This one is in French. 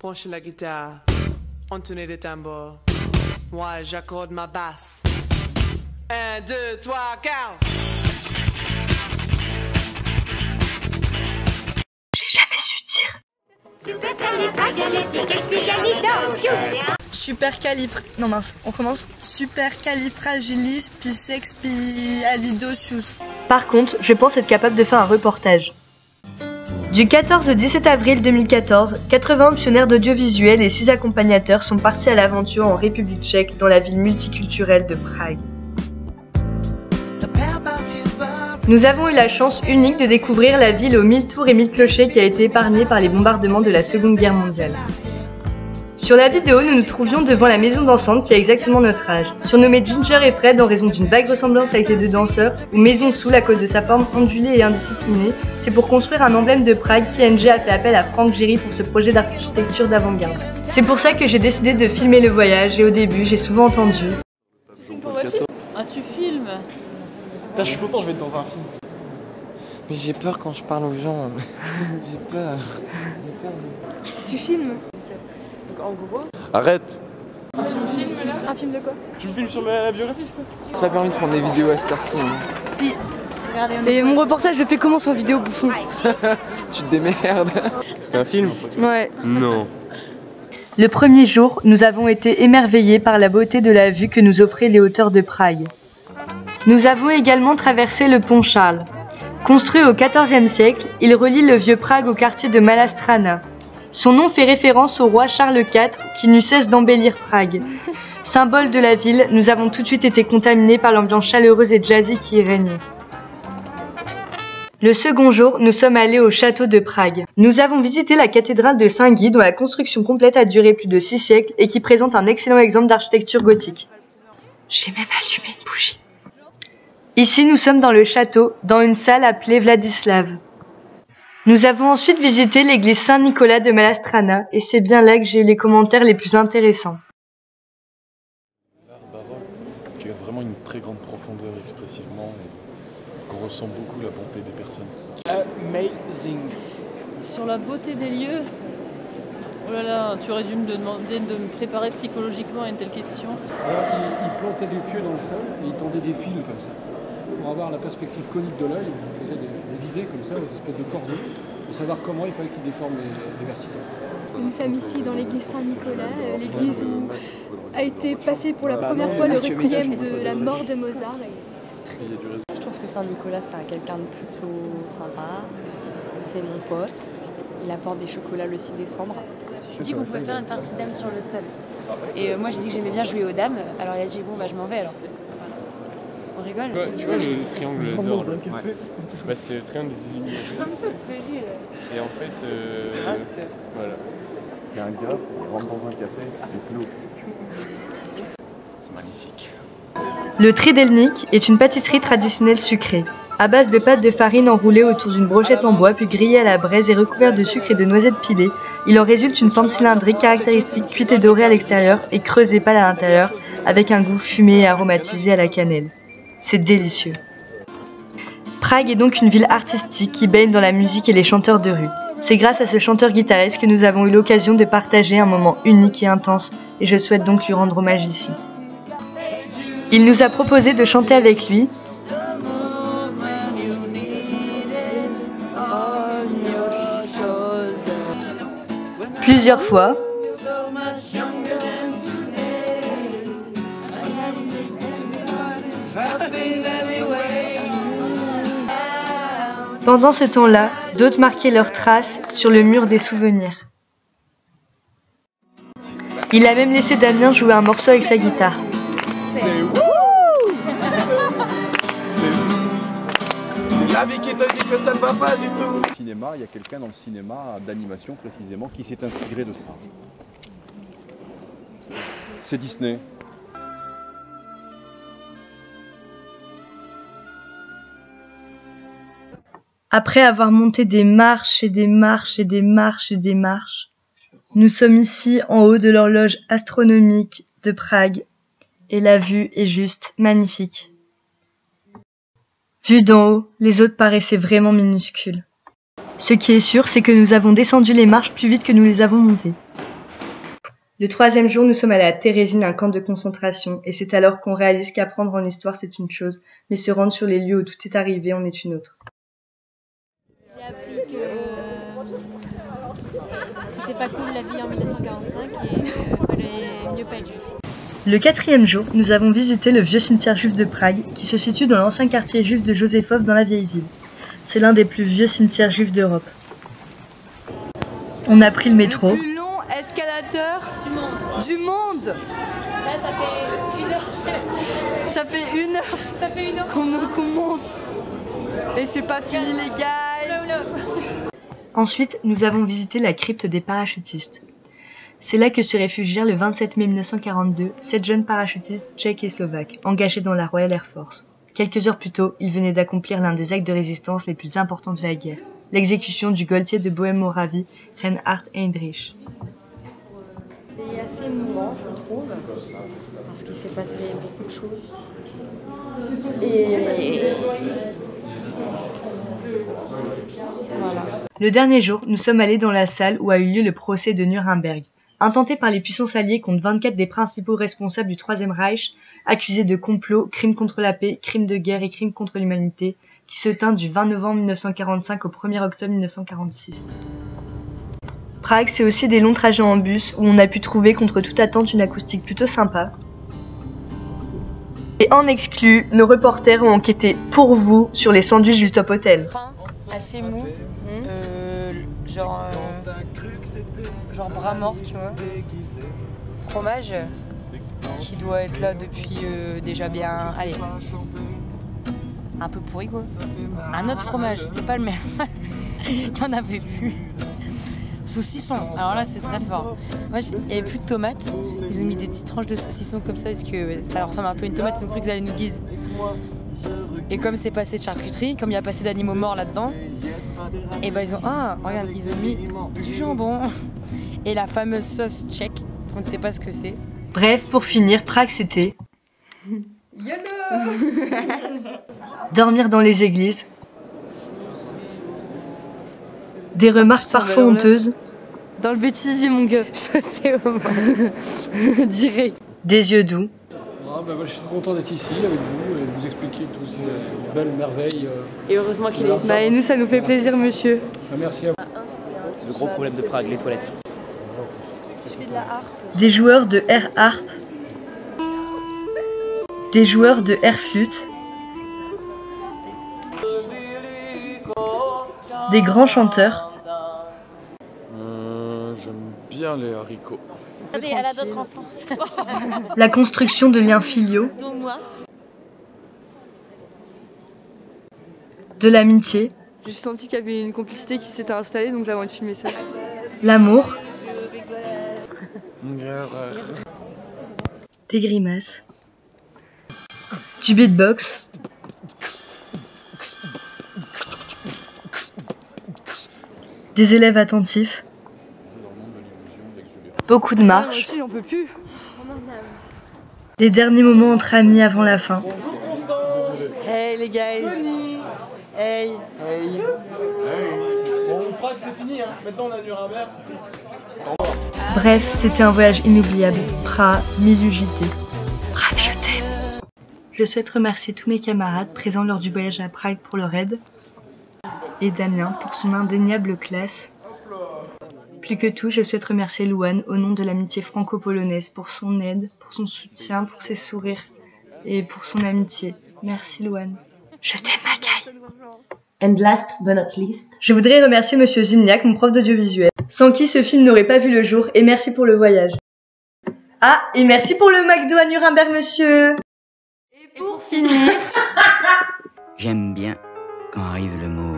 Penche la guitare, entonner des tambours. Moi, j'accorde ma basse. 1, 2, 3, 4. J'ai jamais su dire. Supercalifre... Non mince, on commence. Supercalifragilisticexpialidocious. Par contre, je pense être capable de faire un reportage. Du 14 au 17 avril 2014, 80 optionnaires d'audiovisuel et 6 accompagnateurs sont partis à l'aventure en République tchèque, dans la ville multiculturelle de Prague. Nous avons eu la chance unique de découvrir la ville aux 1000 tours et 1000 clochers qui a été épargnée par les bombardements de la Seconde Guerre mondiale. Sur la vidéo, nous nous trouvions devant la maison dansante qui a exactement notre âge. Surnommée Ginger et Fred en raison d'une vague ressemblance avec les deux danseurs, ou Maison Soul à cause de sa forme ondulée et indisciplinée, c'est pour construire un emblème de Prague qu'ING a fait appel à Frank Gehry pour ce projet d'architecture d'avant-garde. C'est pour ça que j'ai décidé de filmer le voyage et au début, j'ai souvent entendu... Tu filmes pour votre film ? Ah, tu filmes ? Putain, je suis content, je vais être dans un film. Mais j'ai peur quand je parle aux gens. J'ai peur. Tu filmes ? Donc en gros... Arrête. Tu me filmes là ? Un film de quoi ? Tu me filmes sur ma biographie, ça ? C'est pas permis de prendre des vidéos à cette heure-ci. Hein. Si. Regardez, et mon reportage, je le fais comment sur vidéo, bouffon? Tu te démerdes. C'est un film ? Ouais. Non. Le premier jour, nous avons été émerveillés par la beauté de la vue que nous offraient les hauteurs de Prague. Nous avons également traversé le pont Charles. Construit au XIVe siècle, il relie le vieux Prague au quartier de Malá Strana. Son nom fait référence au roi Charles IV qui n'eut cesse d'embellir Prague. Symbole de la ville, nous avons tout de suite été contaminés par l'ambiance chaleureuse et jazzy qui y régnait. Le second jour, nous sommes allés au château de Prague. Nous avons visité la cathédrale de Saint-Guy dont la construction complète a duré plus de 6 siècles et qui présente un excellent exemple d'architecture gothique. J'ai même allumé une bougie. Ici, nous sommes dans le château, dans une salle appelée Vladislav. Nous avons ensuite visité l'église Saint-Nicolas de Malá Strana et c'est bien là que j'ai eu les commentaires les plus intéressants. L'art baroque qui a vraiment une très grande profondeur expressivement et qu'on ressent beaucoup la bonté des personnes. Amazing. Sur la beauté des lieux, oh là là, tu aurais dû me demander de me préparer psychologiquement à une telle question. Alors, il plantait des pieux dans le sol et il tendait des fils comme ça. Pour avoir la perspective conique de l'œil, il faisait des visées comme ça, une espèce de cordon, pour savoir comment il fallait qu'il déforme les verticales. Nous sommes ici dans l'église Saint-Nicolas, l'église où a été passé pour la première fois le requiem de la mort de Mozart. Je trouve que Saint-Nicolas c'est quelqu'un de plutôt sympa, c'est mon pote, il apporte des chocolats le 6 décembre. Je dis qu'on pouvait faire une partie dames sur le sol. Et moi j'ai dit que j'aimais bien jouer aux dames, alors il a dit bon bah je m'en vais alors. On rigole. Tu vois le triangle d'or là, ouais. Bah, c'est le triangle des illuminations. Et en fait, voilà. Il y a un gars qui rentre dans un café avec l'eau. C'est magnifique. Le tridelnik est une pâtisserie traditionnelle sucrée, à base de pâte de farine enroulée autour d'une brochette en bois puis grillée à la braise et recouverte de sucre et de noisettes pilées. Il en résulte une forme cylindrique caractéristique, cuite et dorée à l'extérieur et creusée pâle à l'intérieur, avec un goût fumé et aromatisé à la cannelle. C'est délicieux. Prague est donc une ville artistique qui baigne dans la musique et les chanteurs de rue. C'est grâce à ce chanteur-guitariste que nous avons eu l'occasion de partager un moment unique et intense, et je souhaite donc lui rendre hommage ici. Il nous a proposé de chanter avec lui plusieurs fois. Pendant ce temps-là, d'autres marquaient leurs traces sur le mur des souvenirs. Il a même laissé Damien jouer un morceau avec sa guitare. C'est Javi qui te dit que ça ne va pas du tout. Au cinéma, il y a quelqu'un dans le cinéma d'animation précisément qui s'est inspiré de ça. C'est Disney. Après avoir monté des marches et des marches et des marches et des marches, nous sommes ici en haut de l'horloge astronomique de Prague et la vue est juste magnifique. Vu d'en haut, les autres paraissaient vraiment minuscules. Ce qui est sûr, c'est que nous avons descendu les marches plus vite que nous les avons montées. Le 3e jour, nous sommes allés à Térésine, un camp de concentration, et c'est alors qu'on réalise qu'apprendre en histoire c'est une chose, mais se rendre sur les lieux où tout est arrivé en est une autre. J'ai appris que c'était pas cool la vie en 1945 et fallait mieux pas être juif. Le 4e jour, nous avons visité le vieux cimetière juif de Prague, qui se situe dans l'ancien quartier juif de Josefov dans la vieille ville. C'est l'un des plus vieux cimetières juifs d'Europe. On a pris le métro. Le plus long escalateur du monde. Là, ça fait 1 heure. Ça fait une heure qu'on monte. Et c'est pas fini les gars. Ensuite, nous avons visité la crypte des parachutistes. C'est là que se réfugièrent le 27 mai 1942 7 jeunes parachutistes tchèques et slovaques, engagés dans la Royal Air Force. Quelques heures plus tôt, ils venaient d'accomplir l'un des actes de résistance les plus importants de la guerre, l'exécution du Gaultier de Bohême-Moravie, Reinhard Heydrich. C'est assez émouvant, je trouve, parce qu'il s'est passé beaucoup de choses. Et voilà. Le dernier jour, nous sommes allés dans la salle où a eu lieu le procès de Nuremberg. Intenté par les puissances alliées contre 24 des principaux responsables du Troisième Reich, accusés de complot, crimes contre la paix, crimes de guerre et crimes contre l'humanité, qui se tint du 20 novembre 1945 au 1er octobre 1946. Prague, c'est aussi des longs trajets en bus où on a pu trouver contre toute attente une acoustique plutôt sympa. Et en exclu, nos reporters ont enquêté pour vous sur les sandwichs du Top Hotel. Assez mou, genre bras mort, tu vois. Fromage qui doit être là depuis déjà bien, allez, un peu pourri quoi. Un autre fromage, c'est pas le même. Il y en avait plus. Saucisson, alors là c'est très fort. Moi il n'y avait plus de tomates, ils ont mis des petites tranches de saucisson comme ça parce que ça ressemble un peu à une tomate, ils ont cru qu'ils allaient nous guiser. Et comme c'est passé de charcuterie, comme il y a passé d'animaux morts là-dedans, et ben ils ont, regarde, ils ont mis du jambon et la fameuse sauce tchèque, on ne sait pas ce que c'est. Bref, pour finir, Prague c'était YOLO. dormir dans les églises, des remarques parfois honteuses, Dans le bêtisier mon gars. Je sais au moins. Direct. des yeux doux. Je suis content d'être ici avec vous et de vous expliquer toutes ces belles merveilles. Et heureusement qu'il est ici. Et nous ça nous fait plaisir monsieur. Merci à vous. C'est le gros problème de Prague, les toilettes. Je fais de la harpe. Des joueurs de air harp, des joueurs de air flûte, des grands chanteurs, J'aime bien les haricots. Regardez, elle a d'autres enfants. la construction de liens filiaux, Donc moi. de l'amitié, J'ai senti qu'il y avait une complicité qui s'était installée donc j'ai envie de filmer ça. l'amour, des grimaces, du beatbox, des élèves attentifs, beaucoup de marches, Aussi on peut plus. des derniers moments entre amis avant la fin. Hey les guys. Hey. Bon, Prague c'est fini, hein. Maintenant on a Nuremberg, c'est triste. Bref, c'était un voyage inoubliable. Prague, Milugité. Prague, je t'aime. Je souhaite remercier tous mes camarades présents lors du voyage à Prague pour leur aide, et Damien pour son indéniable classe. Plus que tout, je souhaite remercier Louane au nom de l'amitié franco-polonaise pour son aide, pour son soutien, pour ses sourires et pour son amitié. Merci Louane. Je t'aime Macaille. And last but not least, Je voudrais remercier Monsieur Zimniak, mon prof d'audiovisuel, sans qui ce film n'aurait pas vu le jour, et merci pour le voyage. Ah, et merci pour le McDo à Nuremberg, monsieur. Et pour finir... J'aime bien quand arrive le mot